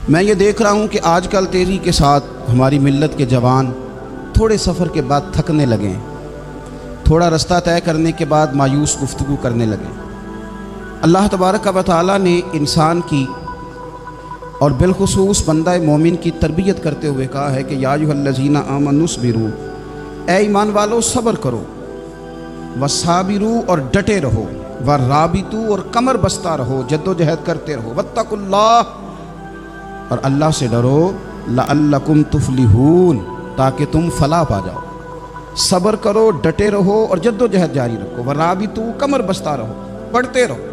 میں یہ دیکھ رہا ہوں کہ آج کل تیزی کے ساتھ ہماری ملت کے جوان تھوڑے سفر کے بعد تھکنے لگے ہیں، تھوڑا رستہ طے کرنے کے بعد مایوس گفتگو کرنے لگے۔ اللہ تبارک و تعالیٰ نے انسان کی اور بالخصوص بندہ مومن کی تربیت کرتے ہوئے کہا ہے کہ یا ایھا الذین آمنوا اصبروا، اے ایمان والو صبر کرو، وصابروا اور ڈٹے رہو، ورابطوا اور کمر بستہ رہو، جد و جہد کرتے رہو، واتقوا اللہ اور اللہ سے ڈرو، لعلکم تفلحون تاکہ تم فلاح پا جاؤ۔ صبر کرو، ڈٹے رہو اور جد و جہد جاری رکھو، ورابطوا کمر بستہ رہو، پڑھتے رہو۔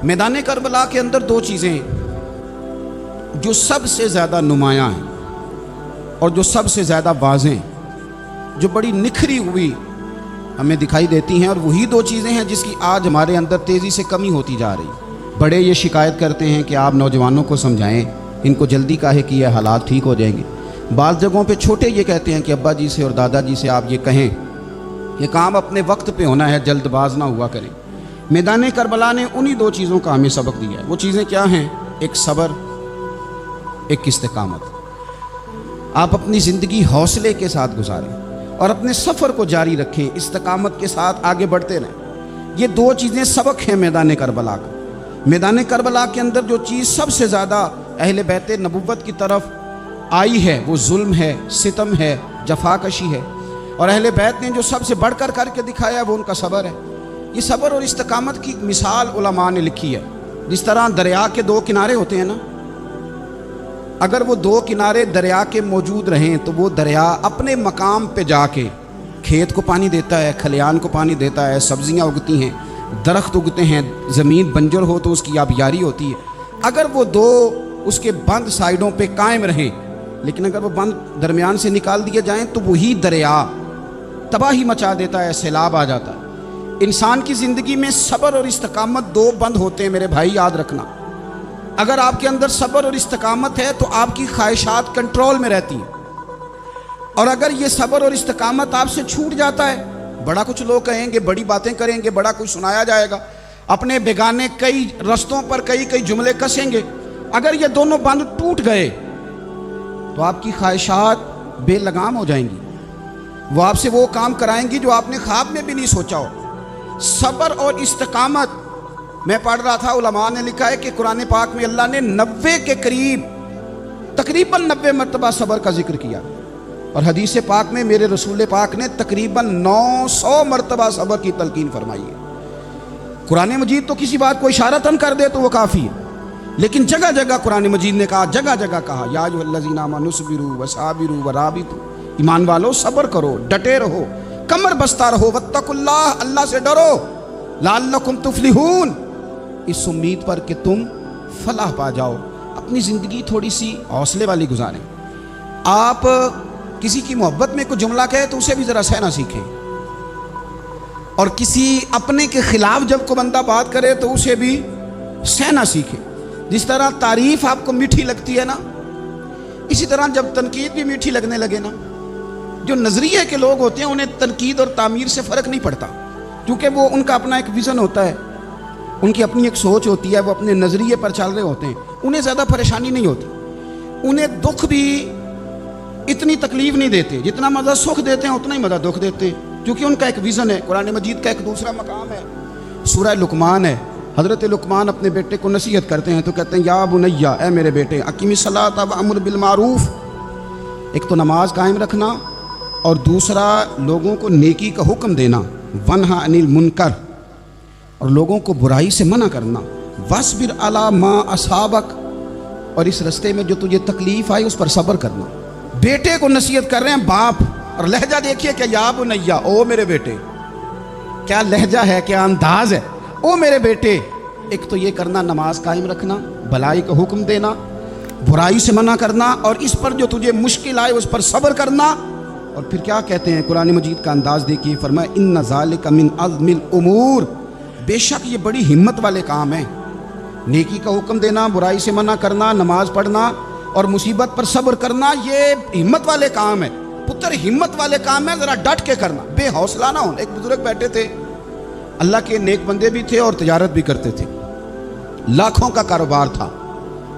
میدان کربلا کے اندر دو چیزیں جو سب سے زیادہ نمایاں ہیں اور جو سب سے زیادہ واضح ہیں، جو بڑی نکھری ہوئی ہمیں دکھائی دیتی ہیں، اور وہی دو چیزیں ہیں جس کی آج ہمارے اندر تیزی سے کمی ہوتی جا رہی ہے۔ بڑے یہ شکایت کرتے ہیں کہ آپ نوجوانوں کو سمجھائیں، ان کو جلدی کاہے کی ہے، حالات ٹھیک ہو جائیں گے۔ بعض جگہوں پہ چھوٹے یہ کہتے ہیں کہ ابا جی سے اور دادا جی سے آپ یہ کہیں کہ کام اپنے وقت پہ ہونا ہے، جلد باز نہ ہوا کریں۔ میدان کربلا نے انہی دو چیزوں کا ہمیں سبق دیا ہے۔ وہ چیزیں کیا ہیں؟ ایک صبر، ایک استقامت۔ آپ اپنی زندگی حوصلے کے ساتھ گزاریں اور اپنے سفر کو جاری رکھیں، استقامت کے ساتھ آگے بڑھتے رہیں۔ یہ دو چیزیں سبق ہیں میدان کربلا کا۔ میدان کربلا کے اندر جو چیز سب سے زیادہ اہل بیت نبوت کی طرف آئی ہے وہ ظلم ہے، ستم ہے، جفاکشی ہے، اور اہل بیت نے جو سب سے بڑھ کر کر کے دکھایا ہے وہ ان کا صبر ہے۔ یہ صبر اور استقامت کی مثال علماء نے لکھی ہے۔ جس طرح دریا کے دو کنارے ہوتے ہیں نا، اگر وہ دو کنارے دریا کے موجود رہیں تو وہ دریا اپنے مقام پہ جا کے کھیت کو پانی دیتا ہے، کھلیان کو پانی دیتا ہے، سبزیاں اگتی ہیں، درخت اگتے ہیں، زمین بنجر ہو تو اس کی آبیاری ہوتی ہے۔ اگر وہ دو اس کے بند سائیڈوں پہ قائم رہیں، لیکن اگر وہ بند درمیان سے نکال دیے جائیں تو وہی دریا تباہی مچا دیتا ہے، سیلاب آ جاتا ہے۔ انسان کی زندگی میں صبر اور استقامت دو بند ہوتے ہیں میرے بھائی، یاد رکھنا۔ اگر آپ کے اندر صبر اور استقامت ہے تو آپ کی خواہشات کنٹرول میں رہتی ہیں، اور اگر یہ صبر اور استقامت آپ سے چھوٹ جاتا ہے، بڑا کچھ لوگ کہیں گے، بڑی باتیں کریں گے، بڑا کچھ سنایا جائے گا، اپنے بیگانے کئی رستوں پر کئی جملے کسیں گے، اگر یہ دونوں بند ٹوٹ گئے تو آپ کی خواہشات بے لگام ہو جائیں گی، وہ آپ سے وہ کام کرائیں گی جو آپ نے خواب میں بھی نہیں سوچا ہو۔ صبر اور استقامت، میں پڑھ رہا تھا، علماء نے لکھا ہے کہ قرآن پاک میں اللہ نے 90 کے قریب، تقریباً 90 مرتبہ صبر کا ذکر کیا، اور حدیث پاک میں میرے رسول پاک نے تقریباً 900 مرتبہ صبر کی تلقین فرمائی ہے۔ قرآن مجید تو کسی بات کو اشارتاً کر دے تو وہ کافی ہے، لیکن جگہ جگہ قرآن مجید نے کہا، جگہ جگہ کہا، یا ایھا الذین آمنوا اصبروا وصابروا ورابطوا، ایمان والو صبر کرو، ڈٹے رہو، کمر بستہ رہو، واتقوا اللہ، اللہ سے ڈرو، لعلکم تفلحون، اس امید پر کہ تم فلاح پا جاؤ۔ اپنی زندگی تھوڑی سی حوصلے والی گزاریں۔ آپ کسی کی محبت میں کوئی جملہ کہے تو اسے بھی ذرا سہنا سیکھیں، اور کسی اپنے کے خلاف جب کوئی بندہ بات کرے تو اسے بھی سہنا سیکھیں۔ جس طرح تعریف آپ کو میٹھی لگتی ہے نا، اسی طرح جب تنقید بھی میٹھی لگنے لگے نا، جو نظریے کے لوگ ہوتے ہیں انہیں تنقید اور تعمیر سے فرق نہیں پڑتا، کیونکہ وہ ان کا اپنا ایک ویژن ہوتا ہے، ان کی اپنی ایک سوچ ہوتی ہے، وہ اپنے نظریے پر چل رہے ہوتے ہیں، انہیں زیادہ پریشانی نہیں ہوتی، انہیں دکھ بھی اتنی تکلیف نہیں دیتے، جتنا مزہ سکھ دیتے ہیں اتنا ہی مزہ دکھ دیتے ہیں، کیونکہ ان کا ایک ویژن ہے۔ قرآن مجید کا ایک دوسرا مقام ہے، سورہ لقمان ہے، حضرت لقمان اپنے بیٹے کو نصیحت کرتے ہیں تو کہتے ہیں یا بنیا، اے میرے بیٹے، اقیم الصلاۃ وامر بالمعروف، ایک تو نماز قائم رکھنا، اور دوسرا لوگوں کو نیکی کا حکم دینا، ونہا عن المنکر، اور لوگوں کو برائی سے منع کرنا، واصبر علی ما اصابک، اور اس رستے میں جو تجھے تکلیف آئی اس پر صبر کرنا۔ بیٹے کو نصیحت کر رہے ہیں باپ، اور لہجہ دیکھیے کہ یا بنیا، او میرے بیٹے، کیا لہجہ ہے، کیا انداز ہے، او میرے بیٹے۔ ایک تو یہ کرنا، نماز قائم رکھنا، بھلائی کا حکم دینا، برائی سے منع کرنا، اور اس پر جو تجھے مشکل آئے اس پر صبر کرنا۔ اور پھر کیا کہتے ہیں قرآن مجید کا انداز دیکھیے، فرمایا ان ذالک من عزم الامور، بے شک یہ بڑی ہمت والے کام ہیں، نیکی کا حکم دینا، برائی سے منع کرنا، نماز پڑھنا اور مصیبت پر صبر کرنا، یہ ہمت والے کام ہیں پتر، ہمت والے کام ہیں، ذرا ڈٹ کے کرنا، بے حوصلہ نہ ہونا۔ ایک بزرگ بیٹھے تھے، اللہ کے نیک بندے بھی تھے اور تجارت بھی کرتے تھے، لاکھوں کا کاروبار تھا،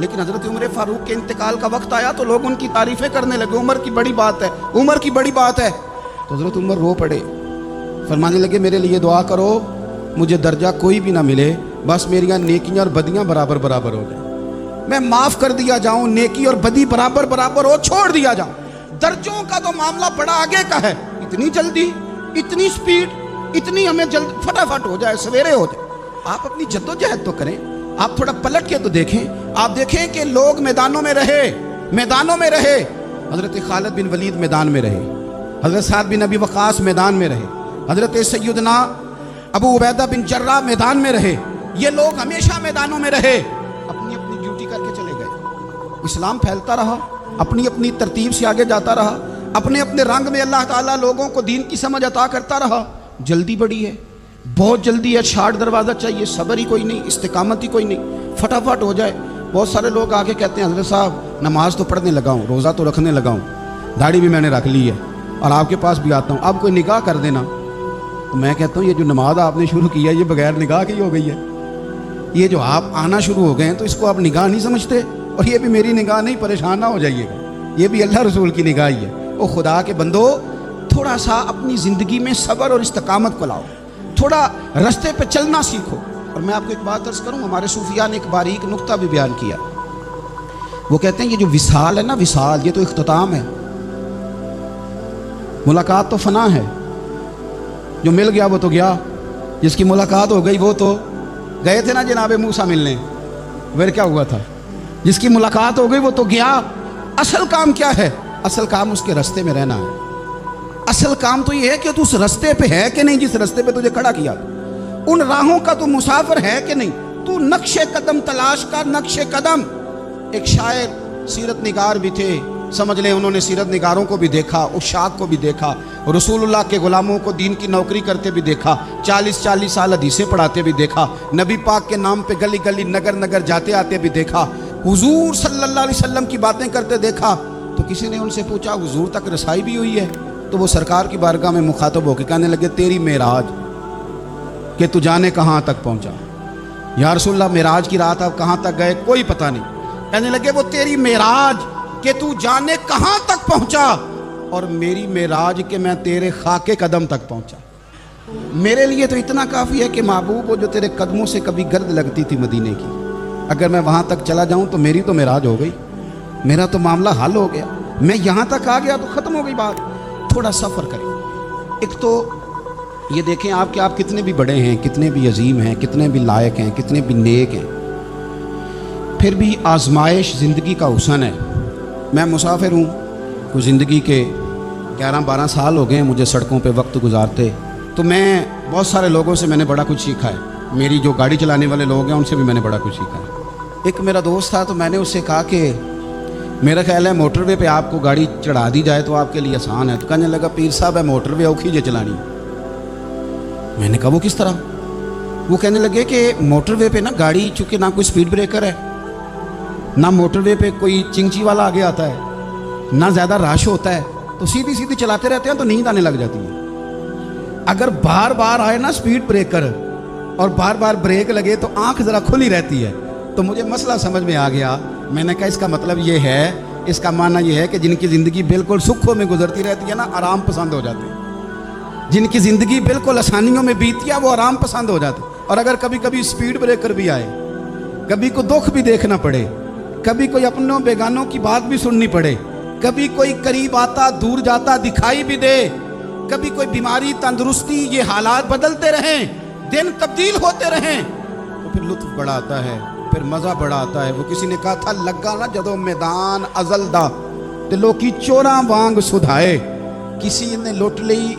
لیکن حضرت عمر فاروق کے انتقال کا وقت آیا تو لوگ ان کی تعریفیں کرنے لگے، عمر کی بڑی بات ہے، عمر کی بڑی بات ہے۔ تو حضرت عمر رو پڑے، فرمانے لگے میرے لیے دعا کرو، مجھے درجہ کوئی بھی نہ ملے، بس میریاں نیکیاں اور بدیاں برابر برابر ہو جائیں، میں معاف کر دیا جاؤں، نیکی اور بدی برابر برابر ہو، چھوڑ دیا جاؤں۔ درجوں کا تو معاملہ بڑا آگے کا ہے، اتنی جلدی، اتنی سپیڈ، اتنی ہمیں جلد فٹافٹ ہو جائے، سویرے ہو جائے۔ آپ اپنی جد و جہد تو کریں، آپ تھوڑا پلٹ کے تو دیکھیں، آپ دیکھیں کہ لوگ میدانوں میں رہے، میدانوں میں رہے۔ حضرت خالد بن ولید میدان میں رہے، حضرت سعد بن ابی وقاص میدان میں رہے، حضرت سیدنا ابو عبیدہ بن جراح میدان میں رہے۔ یہ لوگ ہمیشہ میدانوں میں رہے، اپنی اپنی ڈیوٹی کر کے چلے گئے۔ اسلام پھیلتا رہا، اپنی اپنی ترتیب سے آگے جاتا رہا، اپنے اپنے رنگ میں اللہ تعالیٰ لوگوں کو دین کی سمجھ عطا کرتا رہا۔ جلدی بڑی ہے، بہت جلدی ہے، شارٹ دروازہ چاہیے، صبر ہی کوئی نہیں، استقامت ہی کوئی نہیں، فٹافٹ ہو جائے۔ بہت سارے لوگ آگے کہتے ہیں حضرت صاحب نماز تو پڑھنے لگا ہوں، روزہ تو رکھنے لگا ہوں، داڑھی بھی میں نے رکھ لی ہے اور آپ کے پاس بھی آتا ہوں، اب کوئی نگاہ کر دینا۔ تو میں کہتا ہوں یہ جو نماز آپ نے شروع کی ہے یہ بغیر نگاہ کی ہو گئی ہے، یہ جو آپ آنا شروع ہو گئے ہیں تو اس کو آپ نگاہ نہیں سمجھتے، اور یہ بھی میری نگاہ نہیں، پریشان نہ ہو جائیے گا، یہ بھی اللہ رسول کی نگاہ ہی ہے۔ او خدا کے بندو، تھوڑا سا اپنی زندگی میں صبر اور استقامت کو لاؤ، تھوڑا رستے پہ چلنا سیکھو۔ اور میں آپ کو ایک بات عرض کروں، ہمارے صوفیاء نے ایک باریک نقطہ بھی بیان کیا، وہ کہتے ہیں یہ جو وصال ہے نا، وصال یہ تو اختتام ہے، ملاقات تو فنا ہے، جو مل گیا وہ تو گیا، جس کی ملاقات ہو گئی وہ تو گئے تھے نا جناب موسیٰ ملنے، پھر کیا ہوا تھا، جس کی ملاقات ہو گئی وہ تو گیا۔ اصل کام کیا ہے؟ اصل کام اس کے رستے میں رہنا ہے، اصل کام تو یہ ہے کہ تو اس رستے پہ ہے کہ نہیں، جس رستے پہ تجھے کھڑا کیا، ان راہوں کا تو مسافر ہے کہ نہیں، تو نقش قدم تلاش کا، نقش قدم۔ ایک شاعر سیرت نگار بھی تھے، سمجھ لیں انہوں نے سیرت نگاروں کو بھی دیکھا، عشاق کو بھی دیکھا، رسول اللہ کے غلاموں کو دین کی نوکری کرتے بھی دیکھا، 40 سال حدیثیں پڑھاتے بھی دیکھا، نبی پاک کے نام پہ گلی گلی نگر نگر جاتے آتے بھی دیکھا، حضور صلی اللہ علیہ وسلم کی باتیں کرتے دیکھا۔ تو کسی نے ان سے پوچھا حضور تک رسائی بھی ہوئی ہے؟ تو وہ سرکار کی بارگاہ میں مخاطب ہو کے کہنے لگے تیری معراج کہ تو جانے کہاں تک پہنچا، یا رسول اللہ معراج کی رات آپ کہاں تک گئے کوئی پتہ نہیں، کہنے لگے وہ تیری معراج کہ تو جانے کہاں تک پہنچا، اور میری معراج کہ میں تیرے خاک قدم تک پہنچا۔ میرے لیے تو اتنا کافی ہے کہ محبوب وہ جو تیرے قدموں سے کبھی گرد لگتی تھی مدینے کی، اگر میں وہاں تک چلا جاؤں تو میری تو معراج ہو گئی، میرا تو معاملہ حل ہو گیا، میں یہاں تک آ گیا تو ختم ہو گئی بات۔ تھوڑا سفر کریں، ایک تو یہ دیکھیں آپ کہ آپ کتنے بھی بڑے ہیں، کتنے بھی عظیم ہیں، کتنے بھی لائق ہیں، کتنے بھی نیک ہیں، پھر بھی آزمائش زندگی کا حسن ہے۔ میں مسافر ہوں، کوئی زندگی کے 11-12 سال ہو گئے ہیں مجھے سڑکوں پہ وقت گزارتے، تو میں بہت سارے لوگوں سے میں نے بڑا کچھ سیکھا ہے، میری جو گاڑی چلانے والے لوگ ہیں ان سے بھی میں نے بڑا کچھ سیکھا ہے۔ ایک میرا دوست تھا تو میں نے اس سے کہا کہ میرا خیال ہے موٹر وے پہ آپ کو گاڑی چڑھا دی جائے تو آپ کے لیے آسان ہے، تو کہنے لگا پیر صاحب ہے موٹر وے اوکھی جے چلانی۔ میں نے کہا وہ کس طرح؟ وہ کہنے لگے کہ موٹر وے پہ نا گاڑی چونکہ نہ کوئی سپیڈ بریکر ہے، نہ موٹر وے پہ کوئی چنگچی والا آگے آتا ہے، نہ زیادہ رش ہوتا ہے، تو سیدھی سیدھی چلاتے رہتے ہیں تو نیند آنے لگ جاتی ہے۔ اگر بار بار آئے نا سپیڈ بریکر اور بار بار بریک لگے تو آنکھ ذرا کھلی رہتی ہے۔ تو مجھے مسئلہ سمجھ میں آ گیا، میں نے کہا اس کا مطلب یہ ہے، اس کا معنی یہ ہے کہ جن کی زندگی بالکل سکھوں میں گزرتی رہتی ہے نا، آرام پسند ہو جاتے ہیں، جن کی زندگی بالکل آسانیوں میں بیتی ہے وہ آرام پسند ہو جاتے ہیں۔ اور اگر کبھی کبھی سپیڈ بریکر بھی آئے، کبھی کوئی دکھ بھی دیکھنا پڑے، کبھی کوئی اپنوں بیگانوں کی بات بھی سننی پڑے، کبھی کوئی قریب آتا دور جاتا دکھائی بھی دے، کبھی کوئی بیماری تندرستی، یہ حالات بدلتے رہیں، دن تبدیل ہوتے رہیں، تو پھر لطف بڑا آتا ہے، پھر مزہ بڑا آتا ہے۔ وہ کسی نے کہا تھا لگا نا جدو میدان ازل دا تے لوکی چوراں وانگ سدھائے، کسی نے لٹ لئی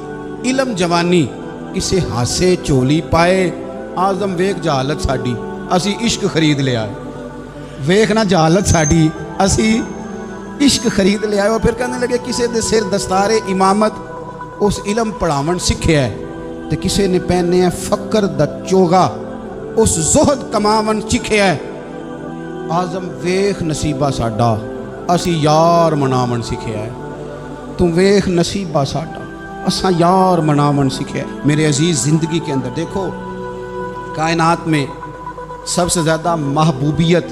علم جوانی، کسے ہاسے چولی پائے، آزم ویک جہالت ساڈی اسی عشق خرید لے آئے، ویکھ نا جہالت ساڈی اسی عشق خرید لے آئے۔ اور پھر کہنے لگے کسے دے سر دستار امامت اس علم پڑھاون سکھیا ہے، تے کسے نے پہنے ہیں فقر دا چوگا اس زہد کماون چکھیا ہے، آزم ویخ نصیبہ ساڈا اسی یار مناون سکھیا ہے، تم ویخ نصیبہ ساڈا اساں یار مناون سکھیا ہے۔ میرے عزیز زندگی کے اندر دیکھو، کائنات میں سب سے زیادہ محبوبیت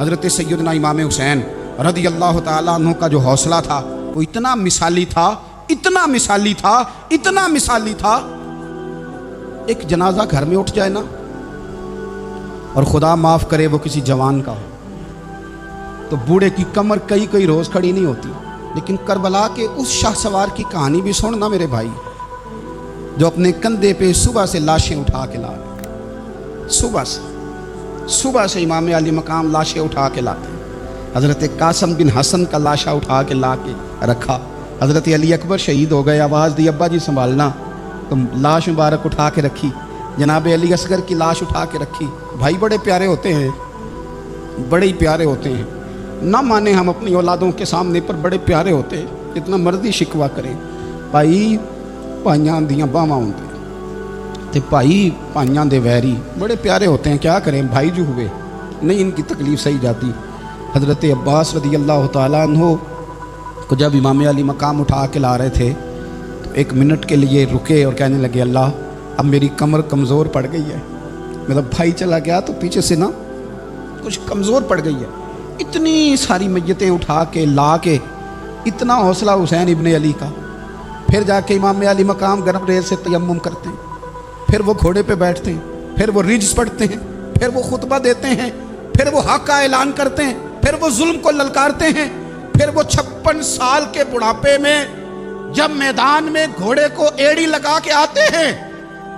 حضرت سیدنا امام حسین رضی اللہ تعالیٰ عنہ کا جو حوصلہ تھا وہ اتنا مثالی تھا، اتنا مثالی تھا، اتنا مثالی تھا، ایک جنازہ گھر میں اٹھ جائے نا اور خدا معاف کرے وہ کسی جوان کا ہو تو بوڑھے کی کمر کئی روز کھڑی نہیں ہوتی. لیکن کربلا کے اس شاہ سوار کی کہانی بھی سننا میرے بھائی، جو اپنے کندھے پہ صبح سے لاشیں اٹھا کے لا رہے، صبح سے امام علی مقام لاشیں اٹھا کے لاتے ہیں. حضرت قاسم بن حسن کا لاشا اٹھا کے لا کے رکھا. حضرت علی اکبر شہید ہو گئے، آواز دی ابا جی سنبھالنا، تو لاش مبارک اٹھا کے رکھی. جناب علی اصغر کی لاش اٹھا کے رکھی. بھائی بڑے پیارے ہوتے ہیں، بڑے ہی پیارے ہوتے ہیں. نہ مانیں ہم اپنی اولادوں کے سامنے، پر بڑے پیارے ہوتے ہیں، جتنا مرضی شکوہ کریں. بھائی پائیاں دیاں باواں ہوندے تے بھائی پائیاں دے ویری بڑے پیارے ہوتے ہیں. کیا کریں، بھائی جو ہوئے نہیں ان کی تکلیف صحیح جاتی. حضرت عباس رضی اللہ تعالیٰ عنہ کو جب امام علی مقام اٹھا کے لا رہے تھے تو ایک منٹ کے لیے رکے اور کہنے لگے اللہ اب میری کمر کمزور پڑ گئی ہے. مطلب بھائی چلا گیا تو پیچھے سے نا کچھ کمزور پڑ گئی ہے. اتنی ساری میتیں اٹھا کے لا کے، اتنا حوصلہ حسین ابن علی کا. پھر جا کے امام علی مقام گرم ریل سے تیمم کرتے ہیں، پھر وہ گھوڑے پہ بیٹھتے ہیں، پھر وہ رجز پڑھتے ہیں، پھر وہ خطبہ دیتے ہیں، پھر وہ حق کا اعلان کرتے ہیں، پھر وہ ظلم کو للکارتے ہیں. پھر وہ 56 سال کے بڑھاپے میں جب میدان میں گھوڑے کو ایڑی لگا کے آتے ہیں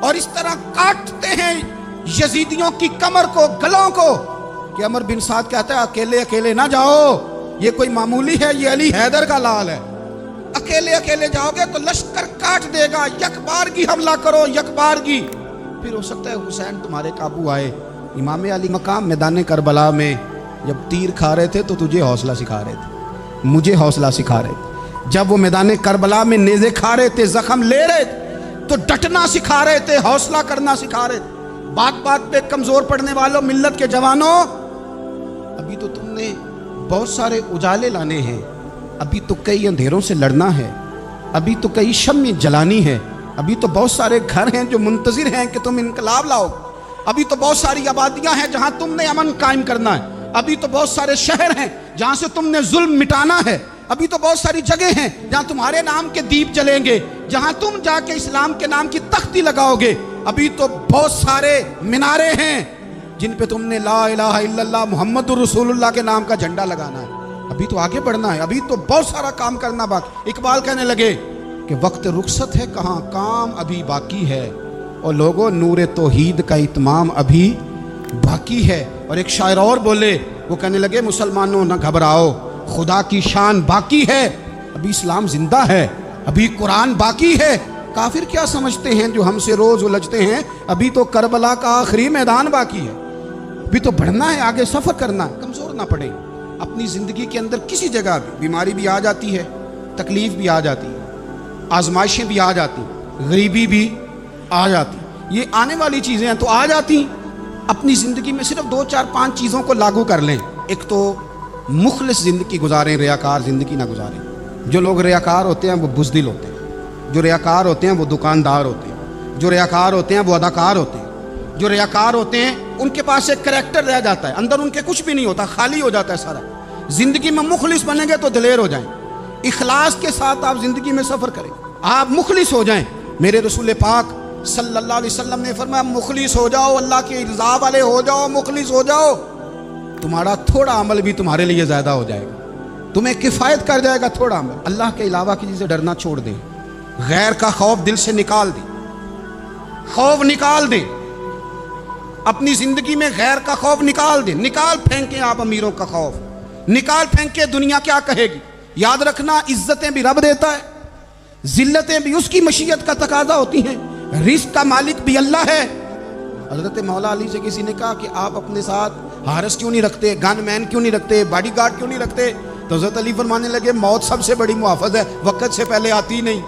اور اس طرح کاٹتے ہیں یزیدیوں کی کمر کو، گلوں کو، کہ عمر بن سعد کہتا ہے اکیلے نہ جاؤ، یہ کوئی معمولی ہے، یہ علی حیدر کا لال ہے. اکیلے جاؤ گے تو لشکر کاٹ دے گا، یک بارگی حملہ کرو، یک بارگی. پھر ہو سکتا ہے حسین تمہارے قابو آئے. امام علی مقام میدان کربلا میں جب تیر کھا رہے تھے تو تجھے حوصلہ سکھا رہے تھے، مجھے حوصلہ سکھا رہے تھے. جب وہ میدان کربلا میں نیزے کھا رہے تھے، زخم لے رہے تھے تو ڈٹنا سکھا رہے تھے، حوصلہ کرنا سکھا رہے تھے. بات پہ کمزور پڑنے والوں، ملت کے جوانوں، ابھی تو تم نے بہت سارے اجالے لانے ہیں، ابھی تو کئی اندھیروں سے لڑنا ہے، ابھی تو کئی شمع جلانی ہے، ابھی تو بہت سارے گھر ہیں جو منتظر ہیں کہ تم انقلاب لاؤ، ابھی تو بہت ساری آبادیاں ہیں جہاں تم نے امن قائم کرنا ہے، ابھی تو بہت سارے شہر ہیں جہاں سے تم نے ظلم مٹانا ہے، ابھی تو بہت ساری جگہ ہیں جہاں تمہارے نام کے دیپ جلیں گے، جہاں تم جا کے اسلام کے نام کی تختی لگاؤ گے. ابھی تو بہت سارے مینارے ہیں جن پہ تم نے لا الہ الا اللہ محمد الرسول اللہ کے نام کا جھنڈا لگانا ہے. ابھی تو آگے بڑھنا ہے، ابھی تو بہت سارا کام کرنا باقی. اقبال کہنے لگے کہ وقت رخصت ہے کہاں، کام ابھی باقی ہے، اور لوگوں نور توحید کا اتمام ابھی باقی ہے. اور ایک شاعر اور بولے، وہ کہنے لگے مسلمانوں نہ گھبراؤ، خدا کی شان باقی ہے، ابھی اسلام زندہ ہے، ابھی قرآن باقی ہے. کافر کیا سمجھتے ہیں جو ہم سے روز الجھتے ہیں، ابھی تو کربلا کا آخری میدان باقی ہے، ابھی تو بڑھنا ہے، آگے سفر کرنا ہے. کمزور نہ پڑے. اپنی زندگی کے اندر کسی جگہ بھی بیماری بھی آ جاتی ہے، تکلیف بھی آ جاتی ہے، آزمائشیں بھی آ جاتی ہیں، غریبی بھی آ جاتی، یہ آنے والی چیزیں ہیں تو آ جاتی. اپنی زندگی میں صرف 2 4 5 چیزوں کو لاگو کر لیں. ایک تو مخلص زندگی گزاریں، ریاکار زندگی نہ گزاریں. جو لوگ ریاکار ہوتے ہیں وہ بزدل ہوتے ہیں، جو ریاکار ہوتے ہیں وہ دکاندار ہوتے ہیں، جو ریاکار ہوتے ہیں وہ اداکار ہوتے ہیں، جو ریاکار ہوتے ہیں ان کے پاس ایک کریکٹر رہ جاتا ہے، اندر ان کے کچھ بھی نہیں ہوتا، خالی ہو جاتا ہے سارا. زندگی میں مخلص بنیں گے تو دلیر ہو جائیں. اخلاص کے ساتھ آپ زندگی میں سفر کریں، آپ مخلص ہو جائیں. میرے رسول پاک صلی اللہ علیہ وسلم نے فرمایا مخلص ہو جاؤ، اللہ کی رضا والے ہو جاؤ، مخلص ہو جاؤ، تمہارا تھوڑا عمل بھی تمہارے لیے زیادہ ہو جائے گا، تمہیں کفایت کر جائے گا تھوڑا عمل. اللہ کے علاوہ کسی سے ڈرنا چھوڑ دیں، غیر کا خوف دل سے نکال دیں، خوف نکال دیں. اپنی زندگی میں غیر کا خوف نکال دیں، نکال پھینکیں آپ امیروں کا خوف، نکال پھینکیں دنیا کیا کہے گی. یاد رکھنا عزتیں بھی رب دیتا ہے، ذلتیں بھی اس کی مشیت کا تقاضا ہوتی ہیں، رزق کا مالک بھی اللہ ہے. حضرت مولا علی سے کسی نے کہا کہ آپ اپنے ساتھ حارس کیوں نہیں رکھتے، گن مین کیوں نہیں رکھتے، باڈی گارڈ کیوں نہیں رکھتے؟ تو حضرت علی فرمانے لگے موت سب سے بڑی محافظ ہے، وقت سے پہلے آتی نہیں،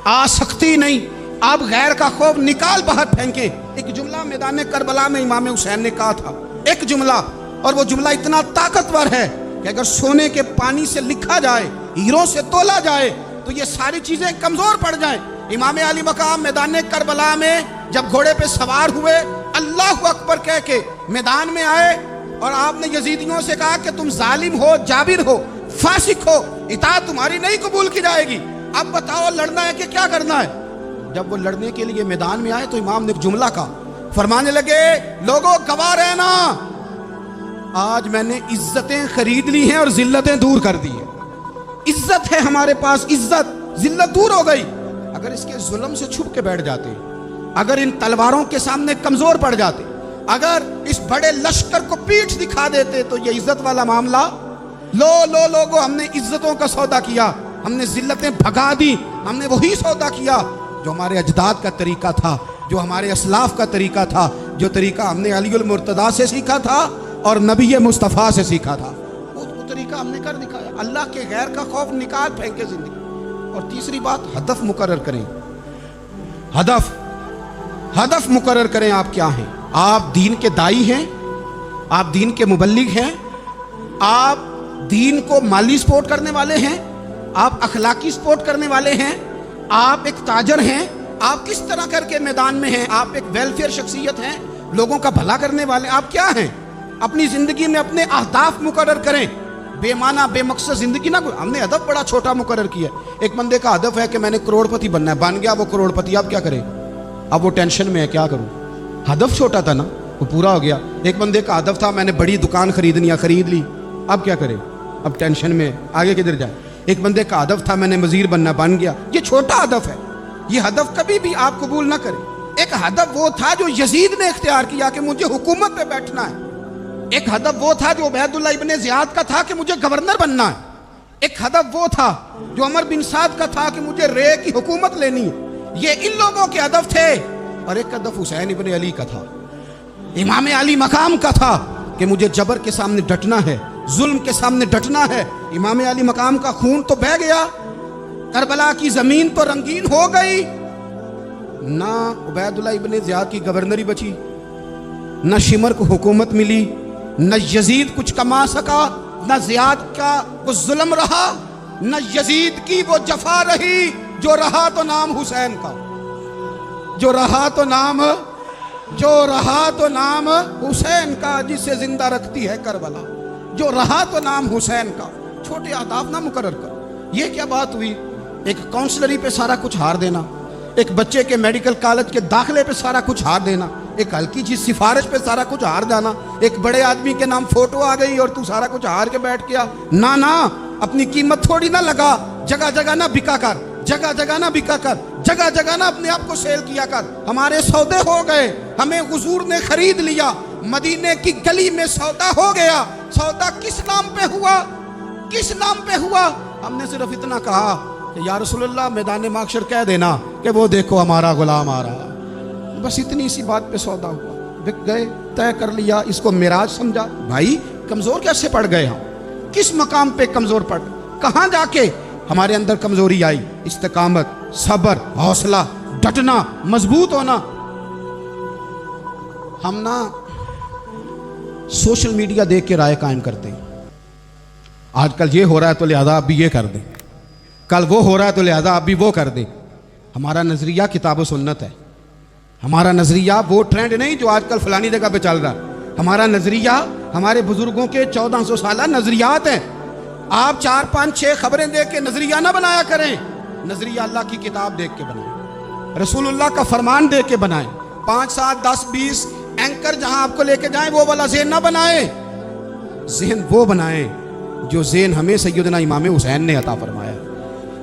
آ سکتی نہیں. آپ غیر کا خوف نکال باہر پھینکیں. ایک جملہ میدان کربلا میں امام حسین نے کہا تھا، ایک جملہ، اور وہ جملہ اتنا طاقتور ہے کہ اگر سونے کے پانی سے لکھا جائے، ہیروں سے تولا جائے تو یہ ساری چیزیں کمزور پڑ جائیں. امام علی مقام میدان کربلا میں جب گھوڑے پہ سوار ہوئے، اللہ اکبر کہہ کے میدان میں آئے اور آپ نے یزیدیوں سے کہا کہ تم ظالم ہو، جابر ہو، فاسق ہو، اطاعت تمہاری نہیں قبول کی جائے گی، اب بتاؤ لڑنا ہے کہ کیا کرنا ہے؟ جب وہ لڑنے کے لیے میدان میں آئے تو امام نے ایک جملہ کہا، فرمانے لگے لوگوں گواہ رہنا، آج میں نے عزتیں خرید لی ہیں اور ذلتیں دور کر دی ہیں۔ عزت ہے ہمارے پاس، عزت، ذلت دور ہو گئی۔ اگر اس کے ظلم سے چھپ کے بیٹھ جاتے، اگر ان تلواروں کے سامنے کمزور پڑ جاتے، اگر اس بڑے لشکر کو پیٹھ دکھا دیتے تو یہ عزت والا معاملہ لوگو ہم نے عزتوں کا سودا کیا، ہم نے ذلتیں بھگا دی، ہم نے وہی سودا کیا جو ہمارے اجداد کا طریقہ تھا، جو ہمارے اسلاف کا طریقہ تھا، جو طریقہ ہم نے علی المرتضیٰ سے سیکھا تھا اور نبی مصطفیٰ سے سیکھا تھا، وہ طریقہ ہم نے کر دکھایا۔ اللہ کے غیر کا خوف نکال پھینکے زندگی۔ اور تیسری بات، ہدف مقرر کریں، ہدف مقرر کریں۔ آپ کیا ہیں؟ آپ دین کے دائی ہیں، آپ دین کے مبلغ ہیں، آپ دین کو مالی سپورٹ کرنے والے ہیں، آپ اخلاقی سپورٹ کرنے والے ہیں، آپ ایک تاجر ہیں، آپ کس طرح کر کے میدان میں ہیں؟ آپ ایک ویلفیئر شخصیت ہیں، لوگوں کا بھلا کرنے والے، آپ کیا ہیں؟ اپنی زندگی میں اپنے اہداف مقرر کریں، بے معنی بے مقصد زندگی نہ۔ ہم نے ہدف بڑا چھوٹا مقرر کیا۔ ایک بندے کا ہدف ہے کہ میں نے کروڑ پتی بننا ہے، بن گیا وہ کروڑ پتی، اب کیا کرے؟ اب وہ ٹینشن میں ہے، کیا کروں؟ ہدف چھوٹا تھا نا، وہ پورا ہو گیا۔ ایک بندے کا ہدف تھا میں نے بڑی دکان خریدنی ہے، خرید لی، اب کیا کرے؟ اب ٹینشن میں، آگے کدھر جائے؟ ایک بندے کا ہدف تھا میں نے وزیر بننا، بن گیا، یہ چھوٹا ہدف ہے، یہ ہدف کبھی بھی آپ قبول نہ کریں۔ ایک ہدف وہ تھا جو یزید نے اختیار کیا کہ مجھے حکومت پہ بیٹھنا ہے، ایک ہدف وہ تھا جو عبید اللہ ابن زیاد کا تھا کہ مجھے گورنر بننا ہے، ایک ہدف وہ تھا جو عمر بن سعد کا تھا کہ مجھے رے کی حکومت لینی ہے۔ یہ ان لوگوں کے ہدف تھے۔ اور ایک ہدف حسین ابن علی کا تھا، امام علی مقام کا تھا کہ مجھے جبر کے سامنے ڈٹنا ہے، ظلم کے سامنے ڈٹنا ہے۔ امام علی مقام کا خون تو بہہ گیا، کربلا کی زمین تو رنگین ہو گئی، نہ عبید اللہ ابن زیاد کی گورنری بچی، نہ شمر کو حکومت ملی، نہ یزید کچھ کما سکا، نہ زیاد کا وہ ظلم رہا، نہ یزید کی وہ جفا رہی، جو رہا تو نام حسین کا، جو رہا تو نام حسین کا، جسے زندہ رکھتی ہے کربلا، جو رہا تو نام حسین کا۔ چھوٹے اہداف نہ مقرر کرو۔ یہ کیا بات ہوئی؟ ایک کاؤنسلری پہ سارا کچھ ہار دینا، ایک بچے کے میڈیکل کالج کے داخلے پہ سارا کچھ ہار دینا، ایک ہلکی چیز سفارش پہ سارا کچھ ہار جانا، ایک بڑے آدمی کے نام فوٹو آ گئی اور تو سارا کچھ ہار کے بیٹھ گیا۔ نہ، اپنی قیمت تھوڑی نہ لگا، جگہ جگہ نہ بکا کر، جگہ جگہ نہ بکا کر، جگہ جگہ نہ اپنے آپ کو سیل کیا کر۔ ہمارے سودے ہو گئے، ہمیں حضور نے خرید لیا، مدینے کی گلی میں سودا ہو گیا۔ سودا کس نام پہ ہوا؟ کس نام پہ ہوا؟ ہم نے صرف اتنا کہا کہ یا رسول اللہ میدان محشر کہہ دینا کہ وہ دیکھو ہمارا غلام آ رہا، بس اتنی سی بات پہ سودا ہوا، بک گئے، طے کر لیا، اس کو معراج سمجھا۔ بھائی کمزور کیسے پڑ گئے ہم؟ کس مقام پہ کمزور پڑ؟ کہاں جا کے ہمارے اندر کمزوری آئی؟ استقامت، صبر، حوصلہ، ڈٹنا، مضبوط ہونا۔ ہم نا سوشل میڈیا دیکھ کے رائے قائم کرتے ہیں، آج کل یہ ہو رہا ہے تو لہذا آپ بھی یہ کر دیں، کل وہ ہو رہا ہے تو لہذا آپ بھی وہ کر دیں۔ ہمارا نظریہ کتاب و سنت ہے، ہمارا نظریہ وہ ٹرینڈ نہیں جو آج کل فلانی جگہ پہ چل رہا ہے۔ ہمارا نظریہ ہمارے بزرگوں کے 1400 سالہ نظریات ہیں۔ آپ 4 5 6 خبریں دیکھ کے نظریہ نہ بنایا کریں، نظریہ اللہ کی کتاب دیکھ کے بنائیں، رسول اللہ کا فرمان دیکھ کے بنائیں۔ 5 7 10 20 اینکر جہاں آپ کو لے کے جائیں وہ والا ذہن نہ بنائیں، ذہن وہ بنائیں جو ذہن ہمیں سیدنا امام حسین نے عطا فرمایا۔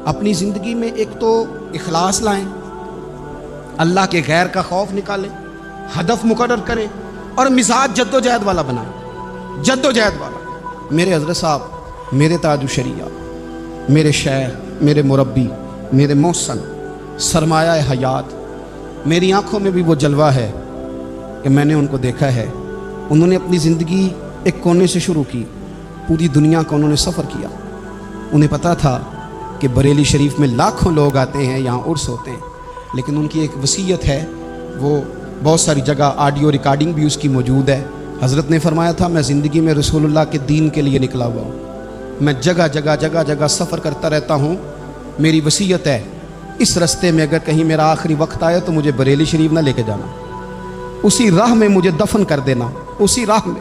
اپنی زندگی میں ایک تو اخلاص لائیں، اللہ کے غیر کا خوف نکالیں، ہدف مقرر کریں اور مزاج جد و جہد والا بنائیں، جد و جہد والا۔ میرے حضرت صاحب، میرے تاج الشریعہ، میرے شیخ، میرے مربی، میرے محسن، سرمایہ حیات، میری آنکھوں میں بھی وہ جلوہ ہے کہ میں نے ان کو دیکھا ہے۔ انہوں نے اپنی زندگی ایک کونے سے شروع کی، پوری دنیا کا انہوں نے سفر کیا۔ انہیں پتا تھا کہ بریلی شریف میں لاکھوں لوگ آتے ہیں، یہاں عرس ہوتے ہیں، لیکن ان کی ایک وصیت ہے، وہ بہت ساری جگہ آڈیو ریکارڈنگ بھی اس کی موجود ہے۔ حضرت نے فرمایا تھا میں زندگی میں رسول اللہ کے دین کے لیے نکلا ہوا ہوں، میں جگہ جگہ سفر کرتا رہتا ہوں، میری وصیت ہے اس رستے میں اگر کہیں میرا آخری وقت آئے تو مجھے بریلی شریف نہ لے کے جانا، اسی راہ میں مجھے دفن کر دینا، اسی راہ میں۔